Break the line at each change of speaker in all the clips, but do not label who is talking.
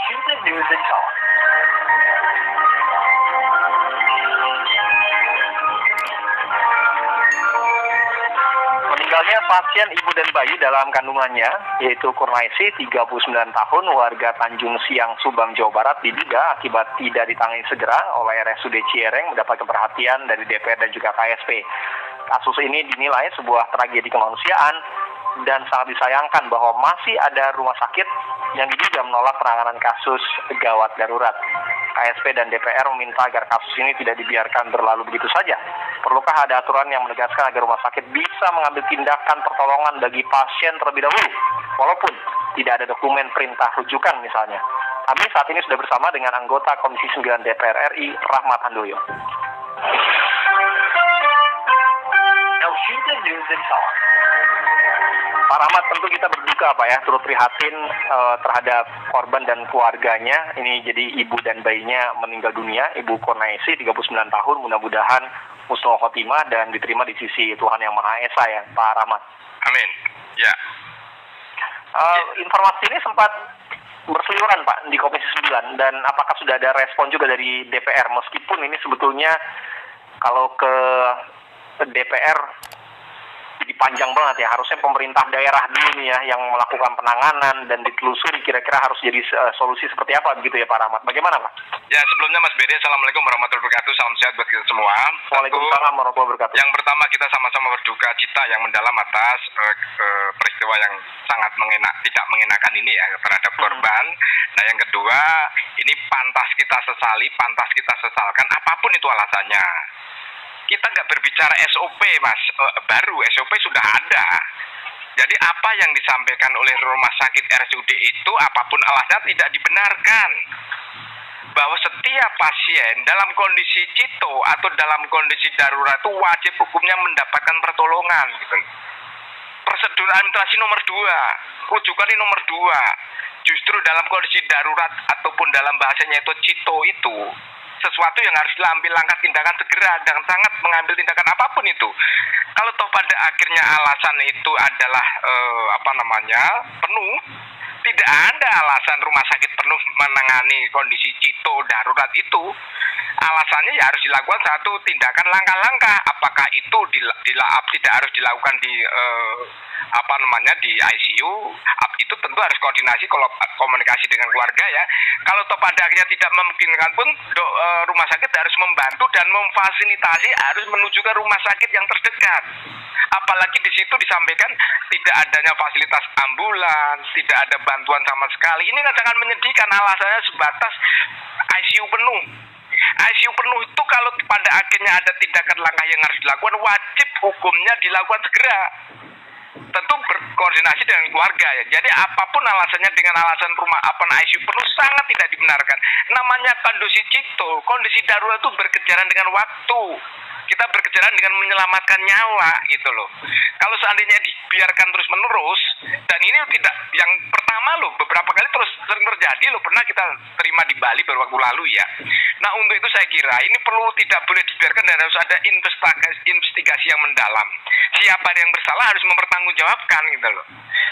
Washington News and Talk. Meninggalnya pasien ibu dan bayi dalam kandungannya, yaitu Kurnaisi, 39 tahun, warga Tanjung Siang, Subang, Jawa Barat, diduga akibat tidak ditangani segera oleh RSUD Ciereng mendapatkan perhatian dari DPR dan juga KSP. Kasus ini dinilai sebuah tragedi kemanusiaan dan sangat disayangkan bahwa masih ada rumah sakit yang diduga menolak penanganan kasus gawat darurat. KSP dan DPR meminta agar kasus ini tidak dibiarkan berlalu begitu saja. Perlukah ada aturan yang menegaskan agar rumah sakit bisa mengambil tindakan pertolongan bagi pasien terlebih dahulu, walaupun tidak ada dokumen perintah rujukan misalnya. Kami saat ini sudah bersama dengan anggota Komisi 9 DPR RI, Rahmat Handoyo. Washington News and Talk. Pak Rahmat, tentu kita berduka Pak ya, turut prihatin terhadap korban dan keluarganya. Ini jadi ibu dan bayinya meninggal dunia, Ibu Kurnaisi, 39 tahun, mudah-mudahan husnul khotimah dan diterima di sisi Tuhan Yang Maha Esa ya, Pak Rahmat.
Amin. Ya.
Informasi ini sempat berseliweran Pak di Komisi 9, dan apakah sudah ada respon juga dari DPR, meskipun ini sebetulnya kalau ke DPR panjang banget ya, harusnya pemerintah daerah dulu nih ya yang melakukan penanganan dan ditelusuri kira-kira harus jadi solusi seperti apa begitu ya Pak Rahmat. Bagaimana Pak?
Ya, sebelumnya Mas Bede, Assalamualaikum warahmatullahi wabarakatuh, salam sehat buat kita semua.
Waalaikumsalam warahmatullahi wabarakatuh.
Yang pertama, kita sama-sama berduka cita yang mendalam atas peristiwa yang sangat tidak mengenakan ini ya terhadap korban. Nah, yang kedua, ini pantas kita sesali, pantas kita sesalkan apapun itu alasannya. Kita nggak berbicara SOP, Mas. Baru SOP sudah ada. Jadi apa yang disampaikan oleh rumah sakit RSUD itu apapun alasannya tidak dibenarkan. Bahwa setiap pasien dalam kondisi cito atau dalam kondisi darurat itu wajib hukumnya mendapatkan pertolongan. Gitu. Prosedur administrasi nomor 2, rujukan nomor 2. Justru dalam kondisi darurat ataupun dalam bahasanya itu cito itu sesuatu yang harus diambil langkah tindakan segera dan sangat mengambil tindakan apapun itu. Kalau toh pada akhirnya alasan itu adalah penuh, tidak ada alasan rumah sakit penuh menangani kondisi cito darurat itu. Alasannya ya harus dilakukan satu tindakan langkah-langkah. Apakah itu tidak harus dilakukan di di ICU? Itu tentu harus koordinasi komunikasi dengan keluarga ya. Kalau toh pada akhirnya tidak memungkinkan pun rumah sakit harus membantu dan memfasilitasi harus menuju ke rumah sakit yang terdekat. Apalagi di situ disampaikan tidak adanya fasilitas ambulans, tidak ada bantuan sama sekali. Ini kan sangat menyedihkan, alasannya sebatas ICU penuh. ICU penuh itu kalau pada akhirnya ada tindakan langkah yang harus dilakukan, wajib hukumnya dilakukan segera. Tentu berkoordinasi dengan keluarga ya. Jadi apapun alasannya dengan alasan ICU penuh sangat tidak dibenarkan. Namanya kondisi cito, kondisi darurat itu berkejaran dengan waktu. Kita berkejaran dengan menyelamatkan nyawa gitu loh. Kalau seandainya dibiarkan terus menerus, dan ini tidak yang pertama loh, beberapa kali terus sering terjadi loh, pernah kita terima di Bali beberapa waktu lalu ya. Nah, untuk itu saya kira ini tidak boleh dibiarkan dan harus ada investigasi yang mendalam. Siapa yang bersalah harus mempertanggungjawabkan gitu loh.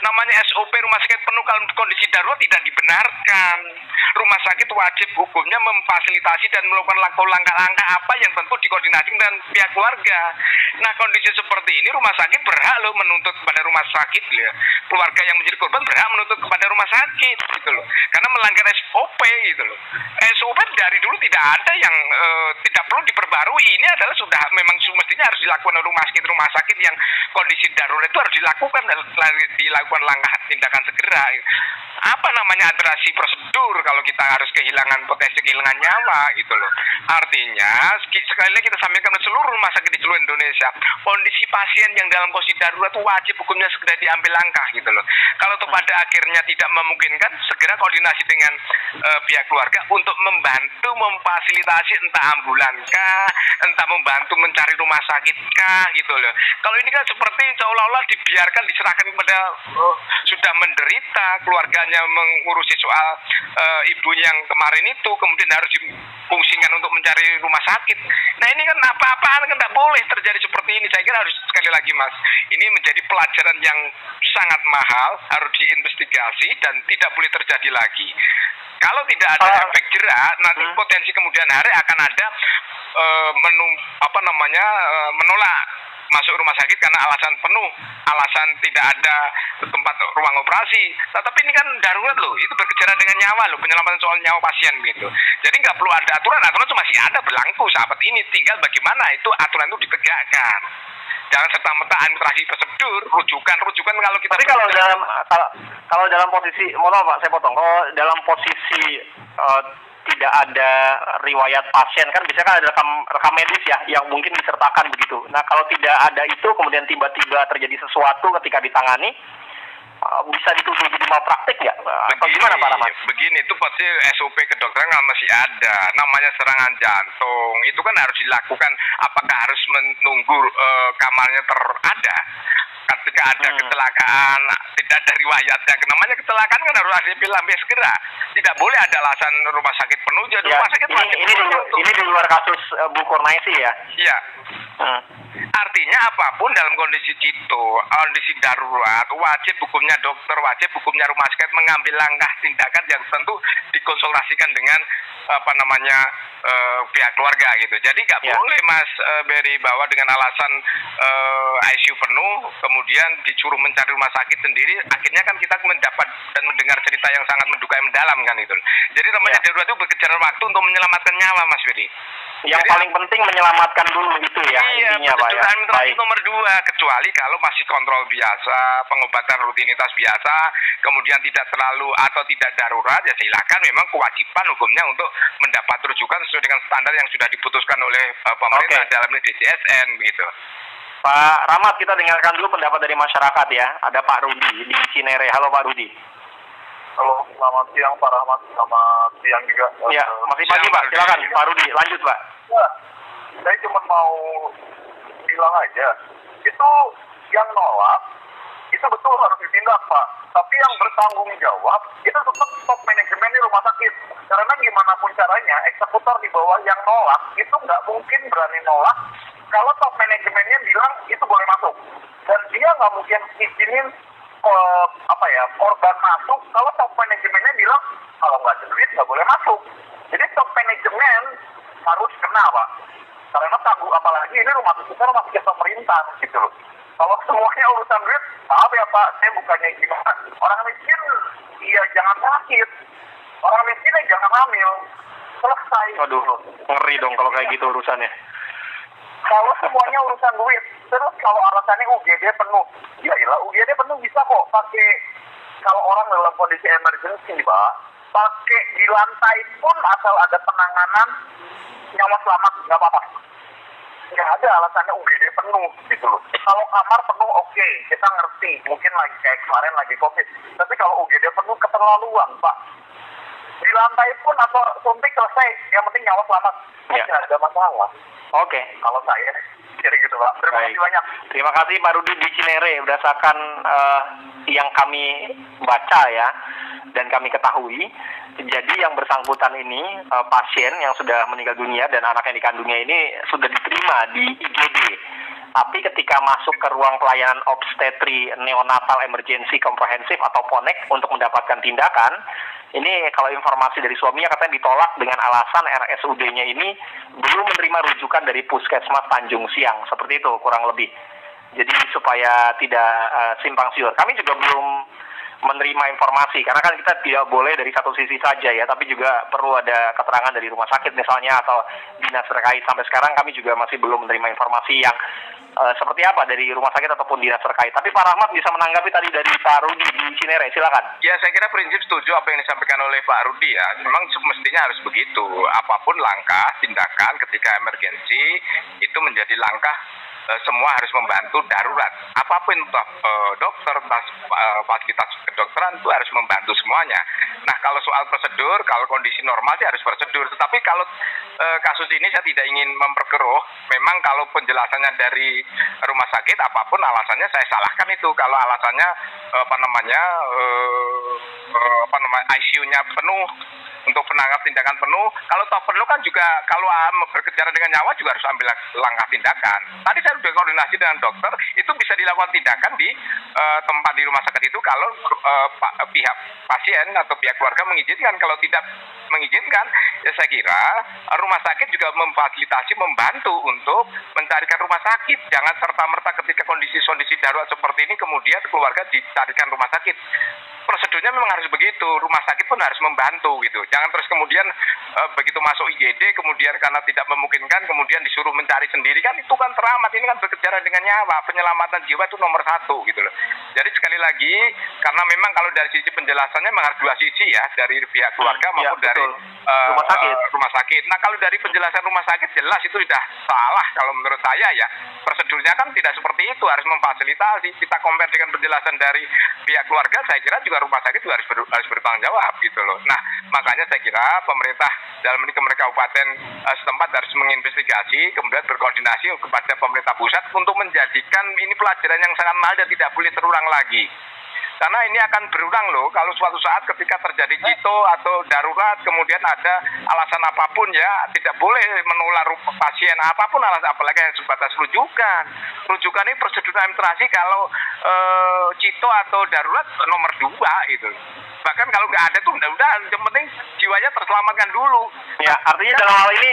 Namanya SOP rumah sakit penuh kalau kondisi darurat tidak dibenarkan. Rumah sakit wajib hukumnya memfasilitasi dan melakukan langkah-langkah apa yang tentu dikoordinasikan dengan pihak keluarga. Nah, kondisi seperti ini rumah sakit berhak loh menuntut kepada rumah sakit ya. Keluarga yang menjadi korban berhak menuntut kepada rumah sakit gitu loh. Karena melanggar SOP gitu loh. SOP dari dulu tidak ada yang tidak perlu diperbarui. Ini adalah sudah memang semestinya harus dilakukan oleh rumah sakit yang kondisi darurat itu harus dilakukan langkah tindakan segera. Apa namanya administrasi prosedur kalau kita harus potensi kehilangan nyawa gitu loh. Artinya sekali lagi kita sampaikan ke seluruh rumah sakit di seluruh Indonesia, kondisi pasien yang dalam kondisi darurat itu wajib hukumnya segera diambil langkah gitu loh. Kalau pada akhirnya tidak memungkinkan, segera koordinasi dengan pihak keluarga untuk membantu memfasilitasi entah ambulan kah, entah membantu mencari rumah sakit kah gitu loh. Kalau ini kan seperti seolah-olah dibiarkan diserahkan kepada sudah menderita, keluarganya mengurusi soal ibunya yang kemarin itu, kemudian harus difungsikan untuk mencari rumah sakit. Nah, ini kan apa-apaan kan tidak boleh terjadi seperti ini. Saya kira harus sekali lagi Mas, ini menjadi pelajaran yang sangat mahal, harus diinvestigasi dan tidak boleh terjadi lagi. Kalau tidak ada efek jerak, nanti potensi kemudian hari akan ada menolak masuk rumah sakit karena alasan penuh, alasan tidak ada tempat ruang operasi. Tetapi ini kan darurat loh, itu berkejaran dengan nyawa loh, penyelamatan soal nyawa pasien gitu. Jadi nggak perlu ada aturan itu masih ada berlaku saat ini, tinggal bagaimana itu aturan itu ditegakkan. Jangan serta-merta administrasi prosedur, rujukan kalau kita.
Tapi kalau dalam posisi, mohon maaf Pak, saya potong. Kalau dalam posisi tidak ada riwayat pasien, kan biasanya kan ada rekam medis ya yang mungkin disertakan begitu. Nah kalau tidak ada itu kemudian tiba-tiba terjadi sesuatu ketika ditangani, bisa dituduh jadi malpraktik nggak? Atau gimana Pak Rahmat?
Begini, itu pasti SOP kedokteran kan masih ada. Namanya serangan jantung, itu kan harus dilakukan. Apakah harus menunggu kamarnya terada? Ketika ada kecelakaan, tidak ada riwayatnya. Namanya kecelakaan kan harus ada lambe segera. Tidak boleh ada alasan rumah sakit penuh. Jadi rumah sakit
ini di luar kasus Bu Kurnaisi ya?
Iya. Artinya apapun dalam kondisi kondisi darurat, wajib hukumnya dokter, wajib hukumnya rumah sakit mengambil langkah tindakan yang tentu dikonsultasikan dengan pihak keluarga gitu. Jadi nggak boleh Mas Berry bahwa dengan alasan ICU penuh kemudian disuruh mencari rumah sakit sendiri, akhirnya kan kita mendapat dan mendengar cerita yang sangat menduka yang mendalam kan itu. Jadi namanya darurat itu berkejaran waktu untuk menyelamatkan nyawa Mas Berry.
Yang paling penting menyelamatkan dulu itu ya, intinya Pak ya.
Baik. Nomor 2, kecuali kalau masih kontrol biasa, pengobatan rutinitas biasa, kemudian tidak terlalu atau tidak darurat, ya silakan, memang kewajiban hukumnya untuk mendapat rujukan sesuai dengan standar yang sudah diputuskan oleh pemerintah dalam ini DCSN begitu.
Pak Rahmat, kita dengarkan dulu pendapat dari masyarakat ya. Ada Pak Rudi di Cinere. Halo Pak Rudi.
Halo, selamat siang Pak Rahmat, selamat siang juga.
Ya, masih pagi Pak, silakan Pak Rudi, lanjut Pak.
Ya, saya cuma mau bilang aja, itu yang nolak, itu betul harus ditindak Pak. Tapi yang bertanggung jawab, itu tetap top manajemen di rumah sakit. Karena gimana pun caranya, eksekutor di bawah yang nolak, itu nggak mungkin berani nolak kalau top manajemennya bilang itu boleh masuk. Dan dia nggak mungkin izinin korban masuk kalau top manajemennya bilang kalau nggak ada duit nggak boleh masuk. Jadi top manajemen harus kena Pak, karena apalagi ini rumah sakit pemerintah gitu loh. Kalau semuanya urusan duit, maaf ya Pak, saya bukannya gimana, orang miskin ya jangan sakit, orang miskin ya jangan hamil, selesai.
Aduh, ngeri dong kalau kayak gitu urusannya.
Kalau semuanya urusan duit, terus kalau alasannya UGD penuh, ya iyalah UGD penuh bisa kok pakai, kalau orang dalam kondisi emergency Pak, pakai di lantai pun asal ada penanganan nyawa selamat nggak apa-apa. Nggak ada alasannya UGD penuh gitu loh. Kalau kamar penuh oke, kita ngerti, mungkin lagi kayak kemarin lagi COVID. Tapi kalau UGD penuh keterlaluan Pak. Di lantai pun atau suntik selesai, yang penting nyawa selamat, nggak ada masalah.
Oke.
Kalau saya kira gitu Pak. Terima kasih banyak.
Terima kasih Pak Rudi di Cinere. Berdasarkan yang kami baca ya dan kami ketahui, jadi yang bersangkutan ini pasien yang sudah meninggal dunia dan anak yang dikandungnya ini sudah diterima di IGD. Tapi ketika masuk ke ruang pelayanan obstetri neonatal emergency komprehensif atau PONEK untuk mendapatkan tindakan, ini kalau informasi dari suaminya katanya ditolak dengan alasan RSUD-nya ini belum menerima rujukan dari Puskesmas Tanjung Siang, seperti itu kurang lebih. Jadi supaya tidak simpang siur. Kami juga belum menerima informasi, karena kan kita tidak boleh dari satu sisi saja ya, tapi juga perlu ada keterangan dari rumah sakit misalnya atau dinas terkait. Sampai sekarang kami juga masih belum menerima informasi yang seperti apa dari rumah sakit ataupun dinas terkait. Tapi Pak Rahmat bisa menanggapi tadi dari Pak Rudi di Cinere, silakan.
Ya, saya kira prinsip setuju apa yang disampaikan oleh Pak Rudi ya. Memang semestinya harus begitu. Apapun langkah, tindakan ketika emergensi itu menjadi langkah semua harus membantu darurat. Apapun dokter, fasilitas kedokteran itu harus membantu semuanya. Nah, kalau soal prosedur, kalau kondisi normal sih harus prosedur. Tetapi kalau kasus ini saya tidak ingin memperkeruh. Memang kalau penjelasannya dari rumah sakit, apapun alasannya saya salahkan itu. Kalau alasannya ICU-nya penuh, untuk penanganan tindakan penuh. Kalau toh perlu kan juga kalau berkejaran dengan nyawa juga harus ambil langkah tindakan. Tadi saya sudah koordinasi dengan dokter, itu bisa dilakukan tindakan di tempat di rumah sakit itu kalau pihak pasien atau pihak keluarga mengizinkan. Kalau tidak mengizinkan, ya saya kira rumah sakit juga memfasilitasi, membantu untuk mencarikan rumah sakit. Jangan serta-merta ketika kondisi darurat seperti ini kemudian keluarga dicarikan rumah sakit. Prosedurnya memang harus begitu, rumah sakit pun harus membantu gitu. Jangan terus kemudian begitu masuk IGD kemudian karena tidak memungkinkan kemudian disuruh mencari sendiri, kan itu kan teramat, ini kan berkejaran dengan nyawa, penyelamatan jiwa itu nomor 1 gitu loh. Jadi sekali lagi, karena memang kalau dari sisi penjelasannya memang harus 2 sisi ya, dari pihak keluarga maupun dari rumah sakit. Nah kalau dari penjelasan rumah sakit jelas itu sudah salah kalau menurut saya ya. Prosedurnya kan tidak seperti itu, harus memfasilitasi. Kita compare dengan penjelasan dari pihak keluarga, saya kira juga rumah sakit juga harus bertanggung jawab gitu loh. Nah makanya saya kira pemerintah dalam ini pemerintah kabupaten setempat harus menginvestigasi, kemudian berkoordinasi kepada pemerintah pusat untuk menjadikan ini pelajaran yang sangat mahal dan tidak boleh terulang lagi. Karena ini akan berulang loh kalau suatu saat ketika terjadi cito atau darurat kemudian ada alasan apapun ya, tidak boleh menular pasien apapun alasan, apalagi yang sebatas rujukan. Rujukan ini prosedur administrasi kalau cito atau darurat nomor 2 gitu. Bahkan kalau nggak ada tuh udah yang penting jiwanya terselamatkan dulu.
Ya, artinya dalam hal ini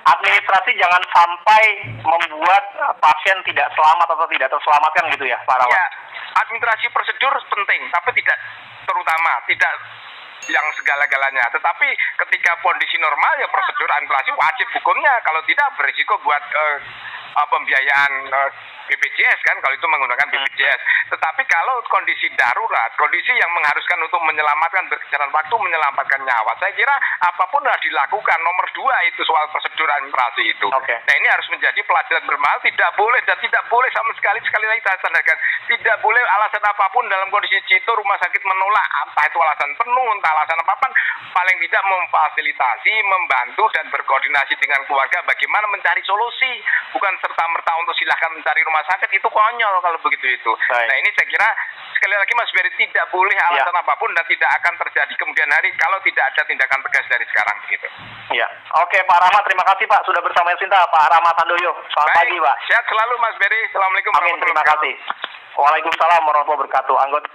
administrasi jangan sampai membuat pasien tidak selamat atau tidak terselamatkan gitu ya, Pak Rahmat?
Ya, administrasi prosedur penting, tapi tidak terutama, tidak yang segala-galanya. Tetapi ketika kondisi normal ya prosedur administrasi wajib hukumnya, kalau tidak berisiko buat pembiayaan BPJS kan, kalau itu menggunakan BPJS. Tetapi kalau kondisi darurat, kondisi yang mengharuskan untuk menyelamatkan berkejaran waktu, menyelamatkan nyawa, saya kira apapun harus dilakukan. Nomor 2 itu soal prosedur administrasi itu. Nah ini harus menjadi pelajaran bermahal, tidak boleh dan tidak boleh sama sekali lagi saya tandakan, tidak boleh alasan apapun dalam kondisi cito rumah sakit menolak, entah itu alasan penuh, entah alasan apapun, paling tidak memfasilitasi, membantu dan berkoordinasi dengan keluarga bagaimana mencari solusi, bukan serta-merta untuk silahkan mencari rumah sakit, itu konyol kalau begitu itu. Nah ini saya kira sekali lagi Mas Ferry, tidak boleh alasan apapun dan tidak akan terjadi kemudian hari kalau tidak ada tindakan tegas dari sekarang gitu.
Ya, oke Pak Rahmat, terima kasih Pak sudah bersama Sinta, Pak Rahmat Handoyo. Selamat pagi Pak.
Sehat selalu Mas Ferry. Assalamualaikum
warahmatullahi wabarakatuh. Waalaikumsalam warahmatullahi wabarakatuh. Anggota